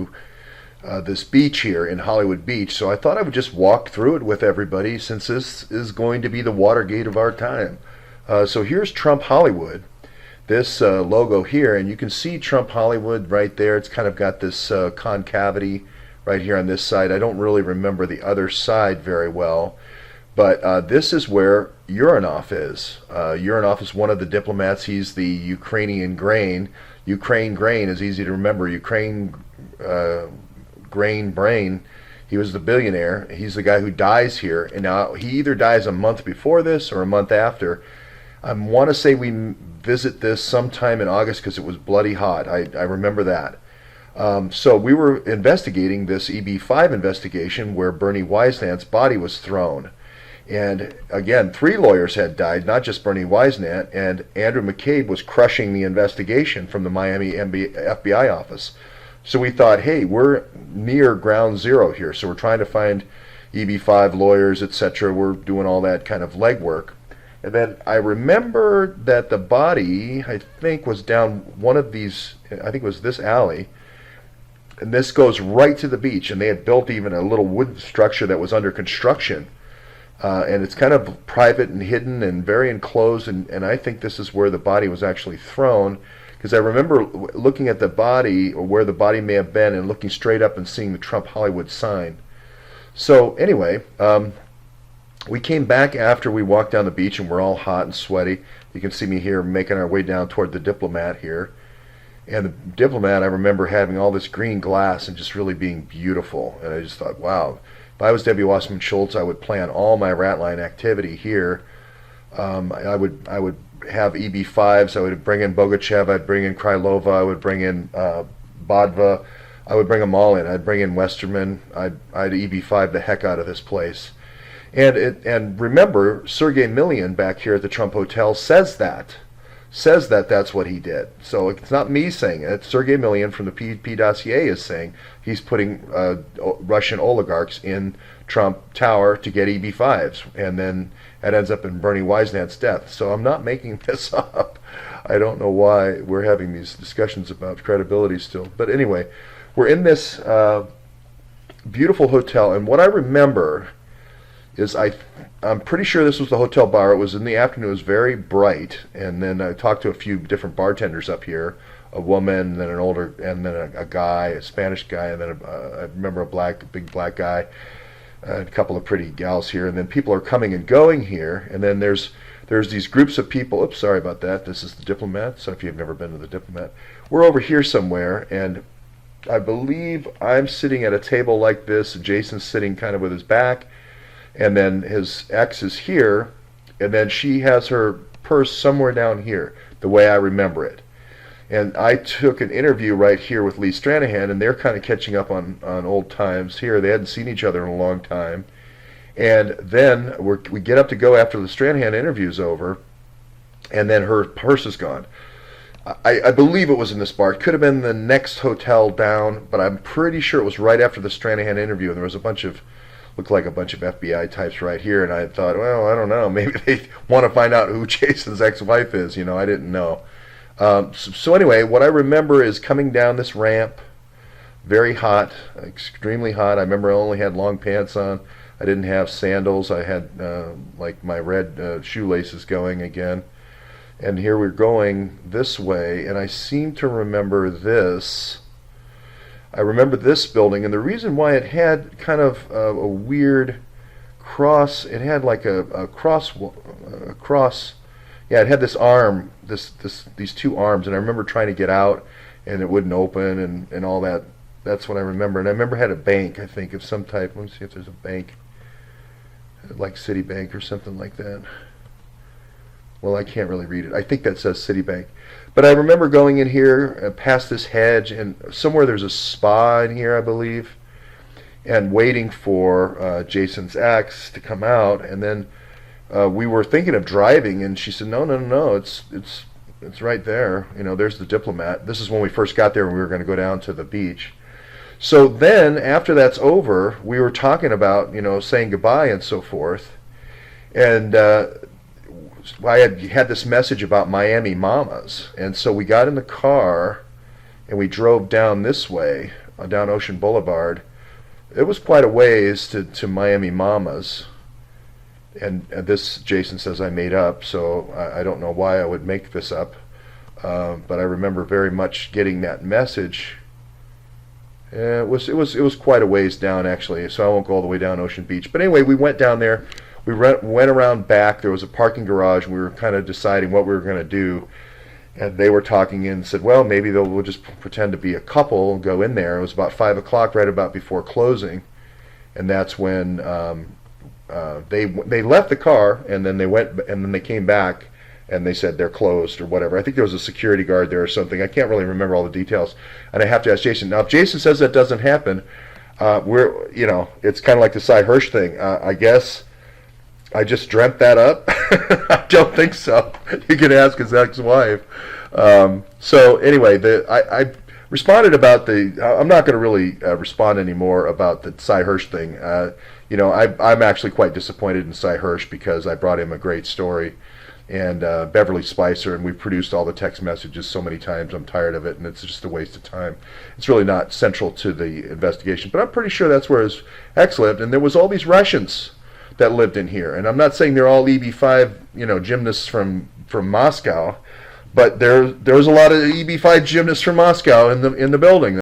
to this beach here in Hollywood Beach. So I thought I would just walk through it with everybody, since this is going to be the Watergate of our time. So here's Trump Hollywood, this logo here, and you can see Trump Hollywood right there. It's kind of got this concavity right here on this side. I don't really remember the other side very well, but this is where Uranov is. Uranov is one of the diplomats. He's the Ukrainian grain. Ukraine grain is easy to remember. Ukraine grain brain. He was the billionaire. He's the guy who dies here, and now he either dies a month before this or a month after. I want to say we visit this sometime in August because it was bloody hot. I remember that. So we were investigating this EB5 investigation where Bernie Wiesnant's body was thrown. And again, 3 lawyers had died, not just Bernie Wiesnant, and Andrew McCabe was crushing the investigation from the Miami FBI office. So we thought, hey, we're near ground zero here, so we're trying to find EB5 lawyers, etc. We're doing all that kind of legwork. And then I remember that the body, I think, was down one of these, I think it was this alley, and this goes right to the beach, and they had built even a little wood structure that was under construction. And it's kind of private and hidden and very enclosed, and I think this is where the body was actually thrown, because I remember looking at the body, or where the body may have been, and looking straight up and seeing the Trump Hollywood sign. So anyway, we came back after we walked down the beach, and we're all hot and sweaty. You can see me here making our way down toward the Diplomat here. And the Diplomat, I remember having all this green glass and just really being beautiful. And I just thought, wow, if I was Debbie Wasserman Schultz, I would plan all my Ratline activity here. I would have EB5s. I would bring in Bogacheva. I'd bring in Krylova. I would bring in Bodva. I would bring them all in. I'd bring in Westerman. I'd EB5 the heck out of this place. And remember, Sergei Millian back here at the Trump Hotel says that that's what he did. So it's not me saying it. Sergei Millian from the PP dossier is saying he's putting Russian oligarchs in Trump Tower to get EB5s, and then it ends up in Bernie Wiesnant's death. So I'm not making this up. I don't know why we're having these discussions about credibility still. But anyway, we're in this beautiful hotel, and what I remember is I'm pretty sure this was the hotel bar. It was in the afternoon. It was very bright, and then I talked to a few different bartenders up here, a woman, and then an older, and then a guy, a Spanish guy, and then I remember a big black guy, and a couple of pretty gals here, and then people are coming and going here, and then there's these groups of people. Oops, sorry about that. This is the Diplomat. So if you've never been to the Diplomat, we're over here somewhere, and I believe I'm sitting at a table like this. Jason's sitting kind of with his back. And then his ex is here, and then she has her purse somewhere down here, the way I remember it. And I took an interview right here with Lee Stranahan, and they're kind of catching up on old times here. They hadn't seen each other in a long time. And then we get up to go after the Stranahan interview's over, and then her purse is gone. I believe it was in this bar. It could have been the next hotel down, but I'm pretty sure it was right after the Stranahan interview, and there was looked like a bunch of FBI types right here, and I thought, well, I don't know, maybe they want to find out who Jason's ex-wife is. I didn't know. So anyway, what I remember is coming down this ramp, very hot, extremely hot. I remember I only had long pants on. I didn't have sandals. I had like my red shoelaces going again. And here we're going this way, and I seem to remember this. I remember this building, and the reason why it had kind of a weird cross, it had like a cross, yeah, it had this arm, these 2 arms, and I remember trying to get out, and it wouldn't open, and all that. That's what I remember. And I remember it had a bank, I think, of some type. Let me see if there's a bank, like Citibank or something like that. Well, I can't really read it. I think that says Citibank. But I remember going in here past this hedge, and somewhere there's a spa in here, I believe, and waiting for Jason's ex to come out. And then we were thinking of driving, and she said, no, it's right there. There's the Diplomat. This is when we first got there, and we were going to go down to the beach. So then, after that's over, we were talking about, saying goodbye and so forth. And I had this message about Miami Mamas, and so we got in the car and we drove down this way, down Ocean Boulevard. It was quite a ways to Miami Mama's. And this, Jason says, I made up, so I don't know why I would make this up. But I remember very much getting that message. It was quite a ways down, actually, so I won't go all the way down Ocean Beach. But anyway, we went down there. We went around back. There was a parking garage, and we were kind of deciding what we were going to do. And they were talking and said, well, maybe we'll just pretend to be a couple and go in there. It was about 5 o'clock, right about before closing. And that's when they left the car, and then they came back, and they said they're closed or whatever. I think there was a security guard there or something. I can't really remember all the details, and I have to ask Jason. Now, if Jason says that doesn't happen, it's kind of like the Cy Hirsch thing. I guess I just dreamt that up. I don't think so. You can ask his ex-wife. So anyway, I responded about I'm not going to really respond anymore about the Cy Hirsch thing. I'm actually quite disappointed in Cy Hirsch because I brought him a great story. And Beverly Spicer, and we've produced all the text messages so many times, I'm tired of it, and it's just a waste of time. It's really not central to the investigation, but I'm pretty sure that's where his ex lived, and there was all these Russians that lived in here. And I'm not saying they're all EB5, gymnasts from Moscow, but there was a lot of EB5 gymnasts from Moscow in the building.